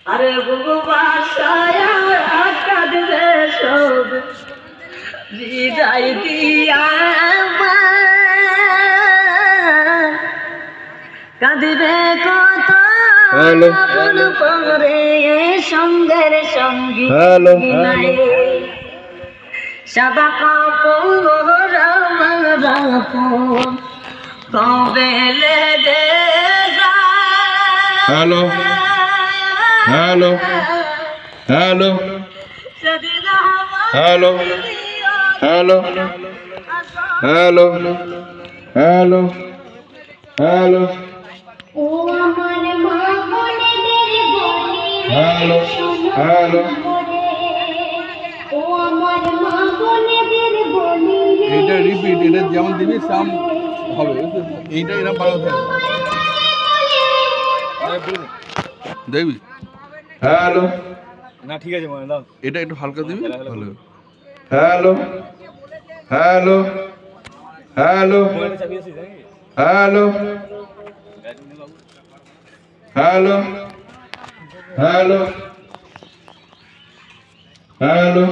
আরে বুবু বাসায় কাঁদবে সব বিদায় দিয়া কাঁদবে কত আপন পরে সঙ্গের সঙ্গী নাই সাদা কাপড় কবে লেগে hello hello hello hello hello hello hello hello ও আমার মা বোনেদের বলি হ্যালো হ্যালো ও আমার মা বোনেদের বলি এটা রিপিট এটা যেমন দিবি সাম হবে এইটা এরা ভালো থাকে দেখবি হ্যালো না ঠিক আছে মানে দাও এটা একটু হালকা দিবি ভালো হ্যালো হ্যালো হ্যালো মোবাইলটা চাপিয়েছিস নাকি হ্যালো হ্যালো হ্যালো হ্যালো